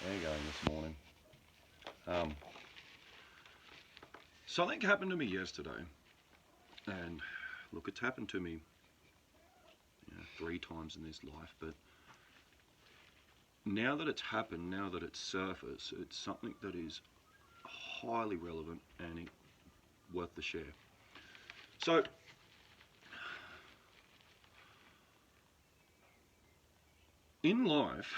There going this morning. Um, Something happened to me yesterday, and look, it's happened to me 3 times in this life, but now that it's happened, now that it's surfaced, it's something that is highly relevant and worth the share. So, in life,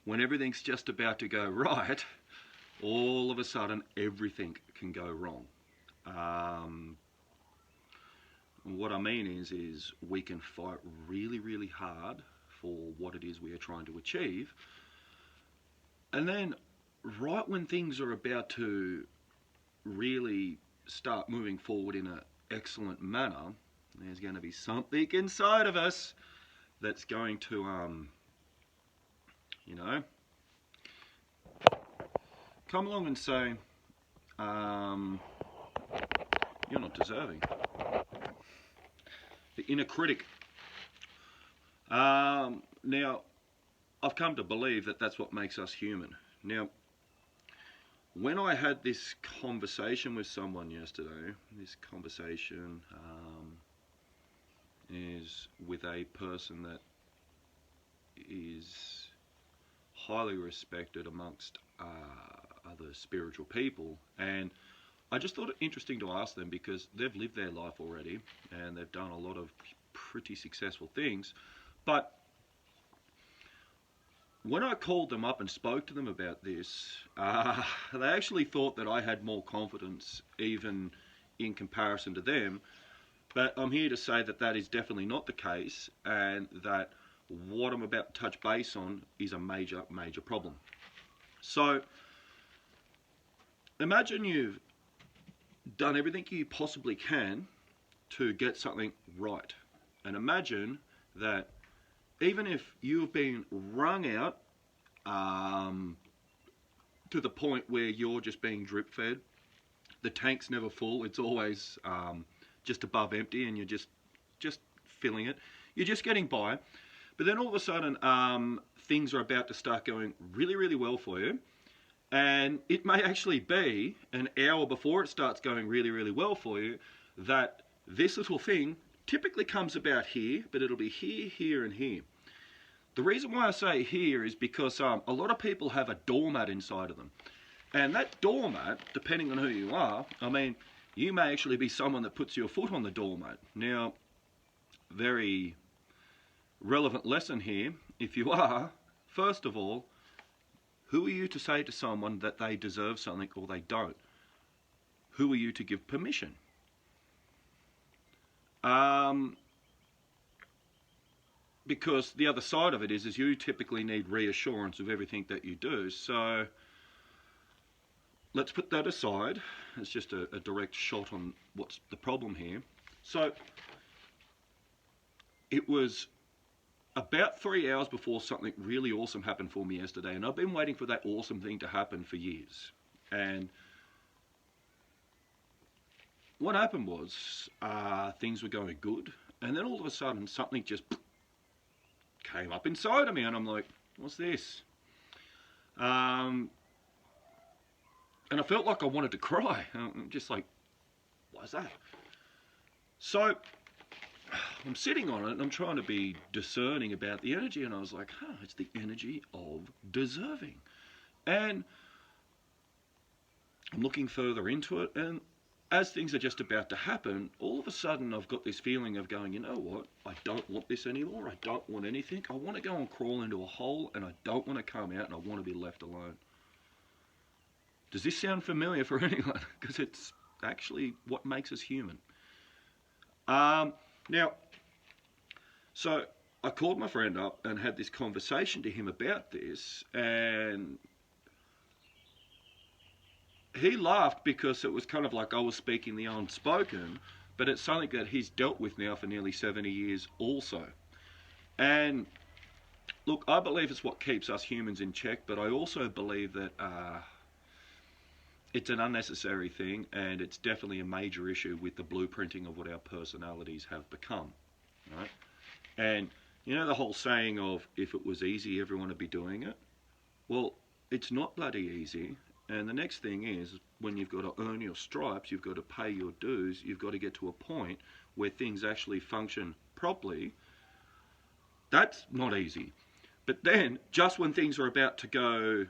when everything's just about to go right, all of a sudden everything can go wrong. What I mean is we can fight really, really hard for what it is we are trying to achieve, and then right when things are about to really start moving forward in an excellent manner, there's going to be something inside of us that's going to, you know, come along and say, you're not deserving. The inner critic. Now, I've come to believe that that's what makes us human. Now, when I had this conversation with someone yesterday, this conversation is with a person that is highly respected amongst other spiritual people, and I just thought it interesting to ask them because they've lived their life already and they've done a lot of pretty successful things, but when I called them up and spoke to them about this, they actually thought that I had more confidence even in comparison to them. But I'm here to say that that is definitely not the case, and that what I'm about to touch base on is a major, major problem. So imagine you've done everything you possibly can to get something right. And imagine that even if you've been wrung out to the point where you're just being drip fed, the tank's never full, it's always just above empty, and you're just filling it, you're just getting by, but then all of a sudden things are about to start going really, really well for you, and it may actually be an hour before it starts going really, really well for you that this little thing typically comes about here, but it'll be here, here, and here. The reason why I say here is because a lot of people have a doormat inside of them. And that doormat, depending on who you are, I mean, you may actually be someone that puts your foot on the doormat. Now, very relevant lesson here. If you are, first of all, who are you to say to someone that they deserve something or they don't? Who are you to give permission? Because the other side of it is you typically need reassurance of everything that you do. So let's put that aside. It's just a direct shot on what's the problem here. So it was about 3 hours before something really awesome happened for me yesterday, and I've been waiting for that awesome thing to happen for years. And what happened was things were going good, and then all of a sudden something just came up inside of me, and I'm like, what's this? And I felt like I wanted to cry. I'm just like, why's that? So I'm sitting on it and I'm trying to be discerning about the energy, and I was like, it's the energy of deserving. And I'm looking further into it, and as things are just about to happen, all of a sudden I've got this feeling of going, you know what, I don't want this anymore, I don't want anything, I want to go and crawl into a hole, and I don't want to come out, and I want to be left alone. Does this sound familiar for anyone? Because it's actually what makes us human. Now, so I called my friend up and had this conversation to him about this, and he laughed because it was kind of like I was speaking the unspoken, but it's something that he's dealt with now for nearly 70 years also. And look, I believe it's what keeps us humans in check, but I also believe that it's an unnecessary thing, and it's definitely a major issue with the blueprinting of what our personalities have become, right? And you know the whole saying of, if it was easy, everyone would be doing it? Well, it's not bloody easy. And the next thing is, when you've got to earn your stripes, you've got to pay your dues, you've got to get to a point where things actually function properly. That's not easy. But then, just when things are about to go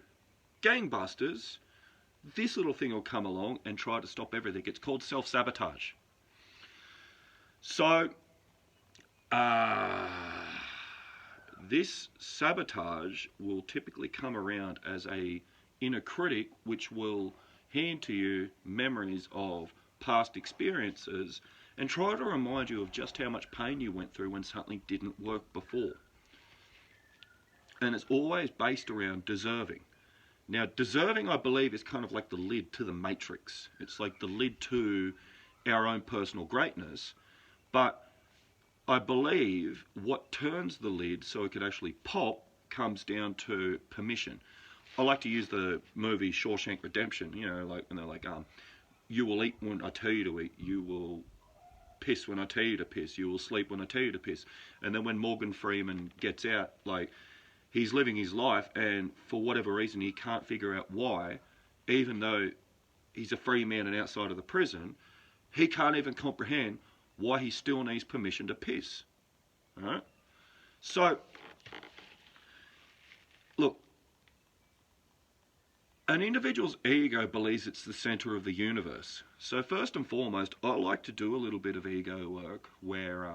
gangbusters, this little thing will come along and try to stop everything. It's called self-sabotage. So, uh, this sabotage will typically come around as a inner critic, which will hand to you memories of past experiences and try to remind you of just how much pain you went through when something didn't work before. And it's always based around deserving. Now, deserving, I believe, is kind of like the lid to the matrix. It's like the lid to our own personal greatness. But I believe what turns the lid so it can actually pop comes down to permission. I like to use the movie Shawshank Redemption, you know, like when they're like, you will eat when I tell you to eat, you will piss when I tell you to piss, you will sleep when I tell you to piss. And then when Morgan Freeman gets out, like, he's living his life, and for whatever reason he can't figure out why, even though he's a free man and outside of the prison, he can't even comprehend why he still needs permission to piss. All right? So, look, an individual's ego believes it's the center of the universe. So first and foremost, I like to do a little bit of ego work where,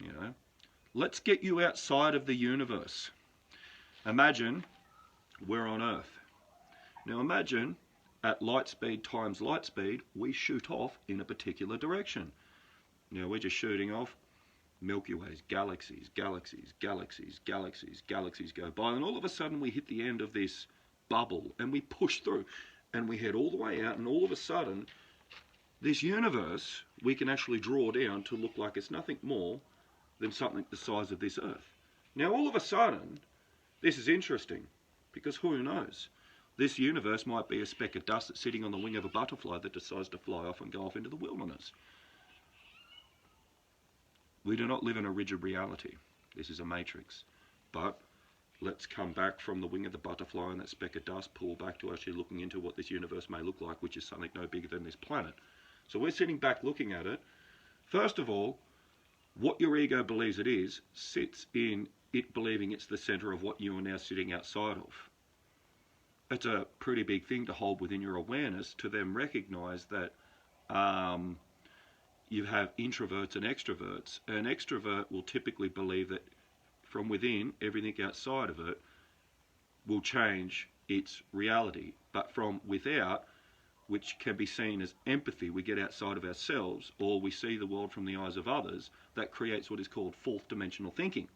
you know, let's get you outside of the universe. Imagine we're on Earth. Now imagine at light speed times light speed, we shoot off in a particular direction. Now we're just shooting off Milky Ways, galaxies, galaxies, galaxies, galaxies, galaxies go by, and all of a sudden we hit the end of this bubble and we push through and we head all the way out, and all of a sudden this universe we can actually draw down to look like it's nothing more than something the size of this Earth. Now all of a sudden, this is interesting, because who knows? This universe might be a speck of dust that's sitting on the wing of a butterfly that decides to fly off and go off into the wilderness. We do not live in a rigid reality. This is a matrix. But let's come back from the wing of the butterfly and that speck of dust, pull back to actually looking into what this universe may look like, which is something no bigger than this planet. So we're sitting back looking at it. First of all, what your ego believes it is sits in it believing it's the center of what you are now sitting outside of. It's a pretty big thing to hold within your awareness, to then recognize that you have introverts and extroverts. An extrovert will typically believe that from within, everything outside of it will change its reality. But from without, which can be seen as empathy, we get outside of ourselves, or we see the world from the eyes of others, that creates what is called fourth dimensional thinking.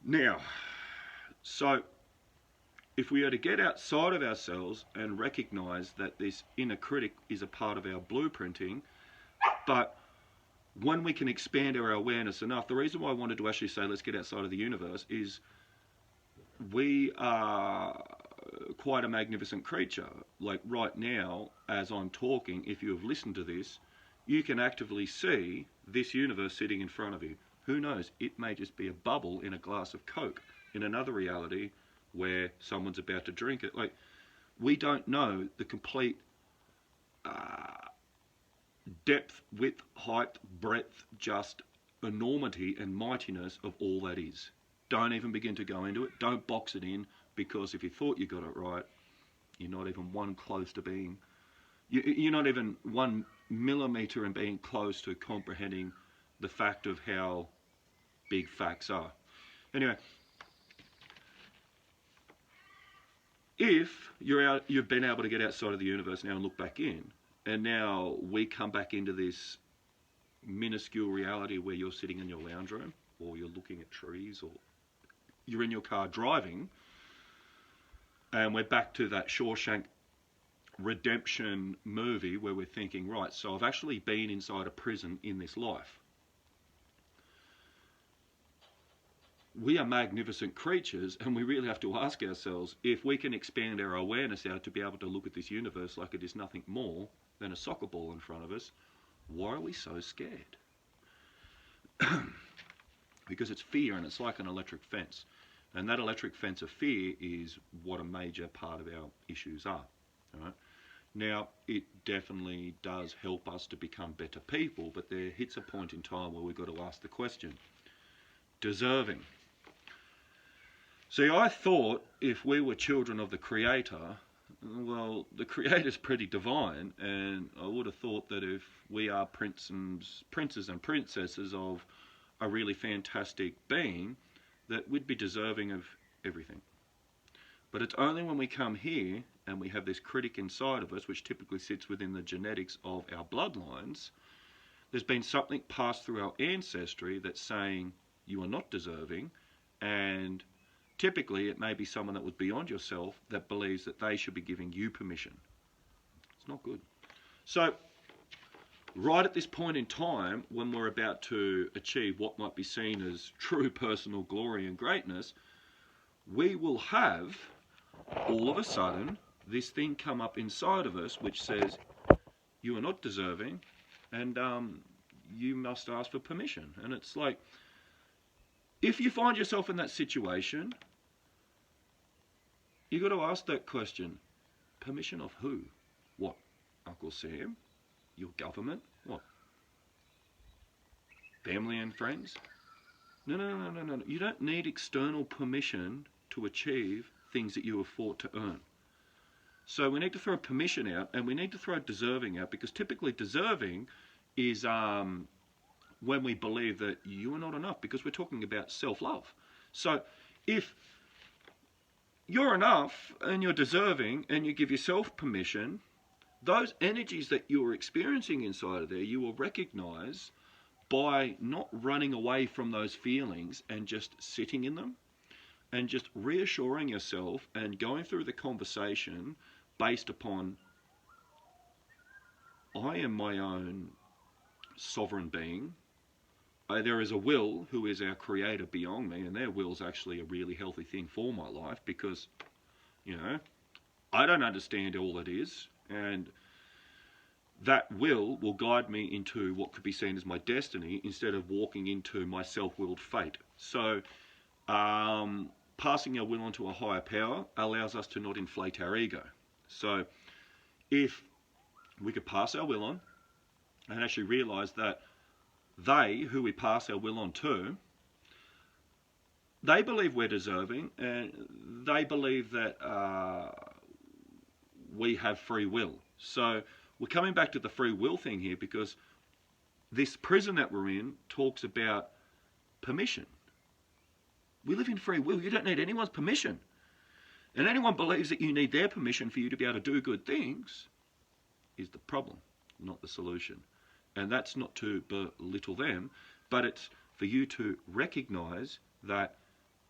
Now, so if we are to get outside of ourselves and recognize that this inner critic is a part of our blueprinting, but when we can expand our awareness enough, the reason why I wanted to actually say let's get outside of the universe is we are quite a magnificent creature. Like right now, as I'm talking, if you have listened to this, you can actively see this universe sitting in front of you. Who knows? It may just be a bubble in a glass of Coke in another reality where someone's about to drink it. Like, we don't know the complete depth, width, height, breadth, just enormity and mightiness of all that is. Don't even begin to go into it. Don't box it in, because if you thought you got it right, you're not even one close to being, you're not even 1 millimeter in being close to comprehending the fact of how big facts are. Anyway, if you've been able to get outside of the universe now and look back in, and now we come back into this minuscule reality where you're sitting in your lounge room, or you're looking at trees, or you're in your car driving, and we're back to that Shawshank Redemption movie where we're thinking, right, so I've actually been inside a prison in this life. We are magnificent creatures, and we really have to ask ourselves, if we can expand our awareness out to be able to look at this universe like it is nothing more than a soccer ball in front of us, why are we so scared? Because it's fear, and it's like an electric fence. And that electric fence of fear is what a major part of our issues are. Right? Now, it definitely does help us to become better people, but there hits a point in time where we've got to ask the question, deserving. See, I thought if we were children of the Creator, well, the Creator's pretty divine, and I would have thought that if we are princes and princesses of a really fantastic being, that we'd be deserving of everything. But it's only when we come here and we have this critic inside of us, which typically sits within the genetics of our bloodlines, there's been something passed through our ancestry that's saying you are not deserving, and typically it may be someone that was beyond yourself that believes that they should be giving you permission. It's not good. So right at this point in time, when we're about to achieve what might be seen as true personal glory and greatness, we will have, all of a sudden, this thing come up inside of us which says, you are not deserving, and you must ask for permission. And it's like, if you find yourself in that situation, you've got to ask that question, permission of who? What? Uncle Sam? Your government? What? Family and friends? No. You don't need external permission to achieve things that you have fought to earn. So we need to throw permission out, and we need to throw deserving out, because typically deserving is when we believe that you are not enough, because we're talking about self-love. So if you're enough and you're deserving and you give yourself permission, those energies that you're experiencing inside of there, you will recognize by not running away from those feelings and just sitting in them and just reassuring yourself and going through the conversation based upon, I am my own sovereign being. There is a will who is our creator beyond me, and their will is actually a really healthy thing for my life, because, you know, I don't understand all it is, and that will guide me into what could be seen as my destiny instead of walking into my self-willed fate. So passing our will onto a higher power allows us to not inflate our ego. So if we could pass our will on and actually realize that they, who we pass our will on to, they believe we're deserving, and they believe that we have free will. So we're coming back to the free will thing here, because this prison that we're in talks about permission. We live in free will. You don't need anyone's permission. And anyone believes that you need their permission for you to be able to do good things is the problem, not the solution. And that's not to belittle them, but it's for you to recognize that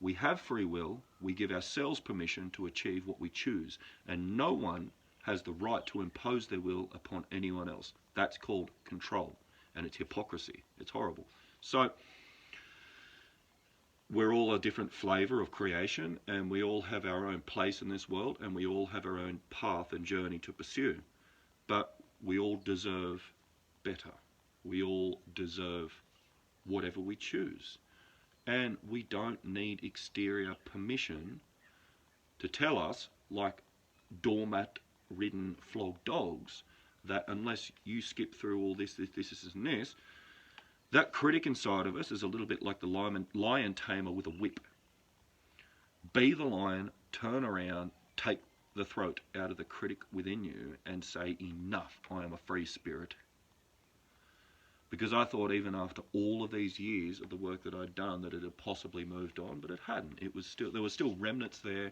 we have free will, we give ourselves permission to achieve what we choose, and no one has the right to impose their will upon anyone else. That's called control, and it's hypocrisy. It's horrible. So we're all a different flavor of creation, and we all have our own place in this world, and we all have our own path and journey to pursue. But we all deserve better. We all deserve whatever we choose. And we don't need exterior permission to tell us, like doormat-ridden flogged dogs, that unless you skip through all this, and this, that critic inside of us is a little bit like the lion tamer with a whip. Be the lion, turn around, take the throat out of the critic within you and say, enough, I am a free spirit. Because I thought even after all of these years of the work that I'd done that it had possibly moved on, but it hadn't. There were still remnants there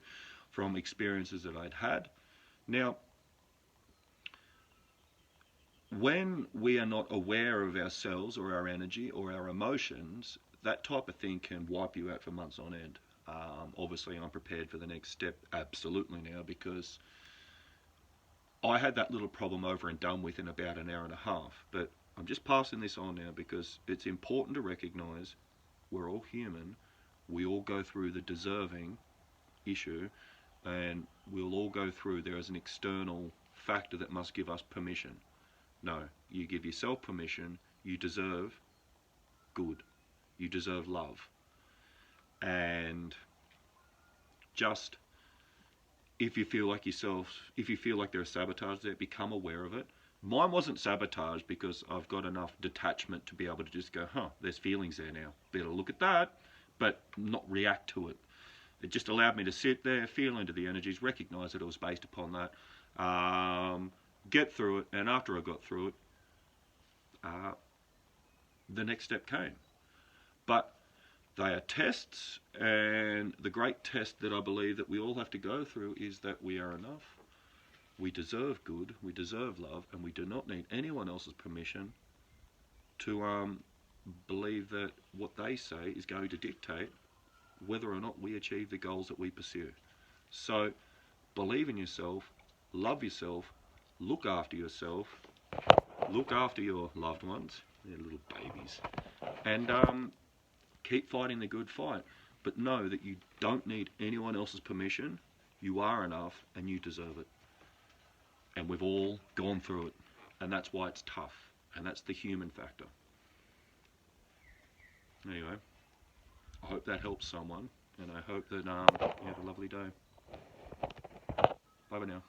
from experiences that I'd had. Now, when we are not aware of ourselves or our energy or our emotions, that type of thing can wipe you out for months on end. Obviously, I'm prepared for the next step absolutely now, because I had that little problem over and done with in about an hour and a half. But I'm just passing this on now because it's important to recognize we're all human. We all go through the deserving issue, and we'll all go through, there is an external factor that must give us permission. No, you give yourself permission. You deserve good. You deserve love. And just if you feel like there's sabotage there, become aware of it. Mine wasn't sabotage because I've got enough detachment to be able to just go, there's feelings there now. Better look at that, but not react to it. It just allowed me to sit there, feel into the energies, recognize that it was based upon that, get through it, and after I got through it, the next step came. But they are tests, and the great test that I believe that we all have to go through is that we are enough. We deserve good, we deserve love, and we do not need anyone else's permission to believe that what they say is going to dictate whether or not we achieve the goals that we pursue. So believe in yourself, love yourself, look after yourself, look after your loved ones, they're little babies, and keep fighting the good fight. But know that you don't need anyone else's permission. You are enough and you deserve it. And we've all gone through it. And that's why it's tough. And that's the human factor. Anyway, I hope that helps someone. And I hope that you have a lovely day. Bye for now.